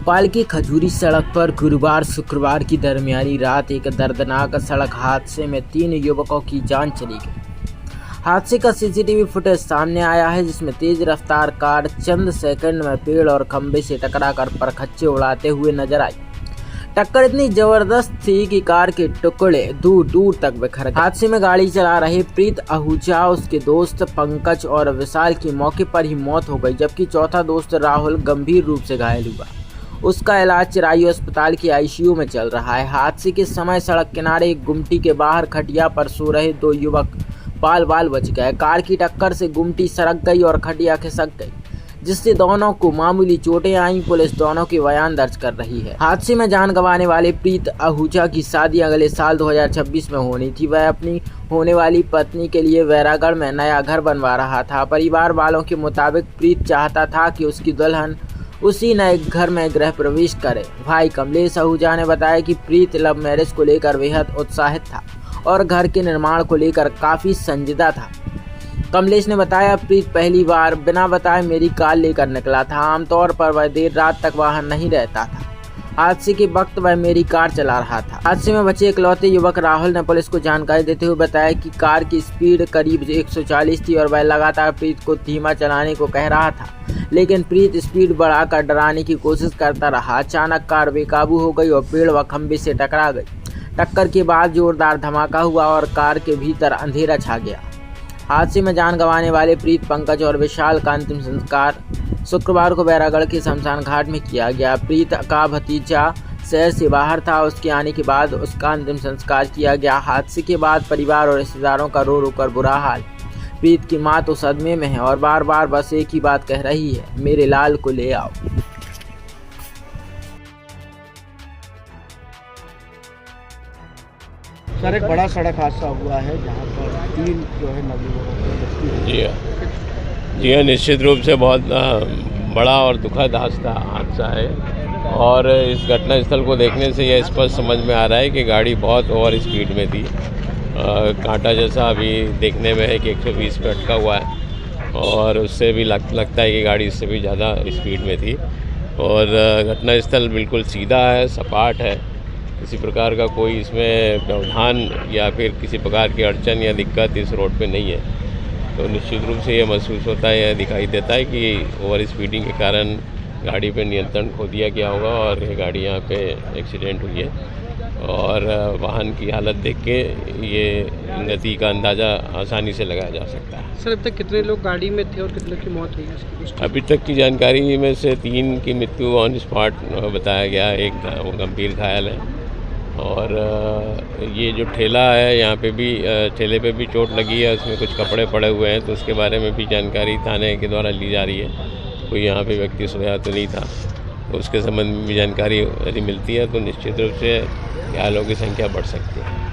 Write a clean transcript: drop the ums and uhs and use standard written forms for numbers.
भोपाल की खजूरी सड़क पर गुरुवार शुक्रवार की दरमियानी रात एक दर्दनाक सड़क हादसे में 3 युवकों की जान चली गई। हादसे का सीसीटीवी फुटेज सामने आया है, जिसमें तेज रफ्तार कार चंद सेकंड में पेड़ और खंभे से टकराकर परखच्चे उड़ाते हुए नजर आई। टक्कर इतनी जबरदस्त थी कि कार के टुकड़े दूर दूर तक बिखर गए। हादसे में गाड़ी चला रहे प्रीत आहूजा, उसके दोस्त पंकज और विशाल की मौके पर ही मौत हो गई, जबकि चौथा दोस्त राहुल गंभीर रूप से घायल हुआ। उसका इलाज चिरायू अस्पताल की आईसीयू में चल रहा है। हादसे के समय सड़क किनारे एक गुमटी के बाहर खटिया पर सो रहे 2 युवक बाल बाल बच गए। कार की टक्कर से गुमटी सरक गई और खटिया खिसक गई, जिससे दोनों को मामूली चोटें आईं। पुलिस दोनों के बयान दर्ज कर रही है। हादसे में जान गंवाने वाले प्रीत आहूजा की शादी अगले साल 2026 में होनी थी। वह अपनी होने वाली पत्नी के लिए वैरागढ़ में नया घर बनवा रहा था। परिवार वालों के मुताबिक प्रीत चाहता था कि उसकी दुल्हन उसी नए घर में गृह प्रवेश करे। भाई कमलेश आहूजा ने बताया कि प्रीत लव मैरिज को लेकर बेहद उत्साहित था और घर के निर्माण को लेकर काफी संजीदा था। कमलेश ने बताया, प्रीत पहली बार बिना बताए मेरी कार लेकर निकला था। आमतौर पर वह देर रात तक वहां नहीं रहता था। हादसे के वक्त वह मेरी कार चला रहा था। हादसे में बचे इकलौते युवक राहुल ने पुलिस को जानकारी देते हुए बताया कि कार की स्पीड करीब 140 थी और वह लगातार प्रीत को धीमा चलाने को कह रहा था, लेकिन प्रीत स्पीड बढ़ाकर डराने की कोशिश करता रहा। अचानक कार बेकाबू हो गई और पेड़ व खंभे से टकरा गई। टक्कर के बाद जोरदार धमाका हुआ और कार के भीतर अंधेरा छा गया। हादसे में जान गंवाने वाले प्रीत, पंकज और विशाल का अंतिम संस्कार शुक्रवार को बैरागढ़ के शमशान घाट में किया गया। प्रीत का भतीजा शहर से बाहर था। उसके आने के बाद उसका अंतिम संस्कार किया गया। हादसे के बाद परिवार और रिश्तेदारों का रो रो कर बुरा हाल। प्रीत की मां तो सदमे में है और बार बार बस एक ही बात कह रही है, मेरे लाल को ले आओ। सर, एक बड़ा सड़क हादसा हुआ है जहां पर 3 जो है नवयुवकों की मृत्यु हुई। जी हाँ, निश्चित रूप से बहुत बड़ा और दुखद हादसा है और इस घटना स्थल को देखने से यह स्पष्ट समझ में आ रहा है कि गाड़ी बहुत ओवर स्पीड में थी। कांटा जैसा अभी देखने में है कि 120 पे अटका हुआ है और उससे भी लगता है कि गाड़ी इससे भी ज़्यादा स्पीड में थी। और घटना स्थल बिल्कुल सीधा है, सपाट है। किसी प्रकार का कोई इसमें व्यवधान या फिर किसी प्रकार की अड़चन या दिक्कत इस रोड पे नहीं है। तो निश्चित रूप से ये महसूस होता है या दिखाई देता है कि ओवर स्पीडिंग के कारण गाड़ी पे नियंत्रण खो दिया गया होगा और ये गाड़ी यहाँ पे एक्सीडेंट हुई है। और वाहन की हालत देख के ये गति का अंदाज़ा आसानी से लगाया जा सकता है। सर, अब तक कितने लोग गाड़ी में थे और कितने की मौत हुई है? अभी तक की जानकारी में से 3 की मृत्यु ऑन स्पॉट बताया गया, एक वो गंभीर घायल है। और ये जो ठेला है यहाँ पे भी ठेले पे भी चोट लगी है, उसमें कुछ कपड़े पड़े हुए हैं, तो उसके बारे में भी जानकारी थाने के द्वारा ली जा रही है। कोई यहाँ पे व्यक्ति सोया तो नहीं था, तो उसके संबंध में भी जानकारी यदि मिलती है तो निश्चित रूप से घायलों की संख्या बढ़ सकती है।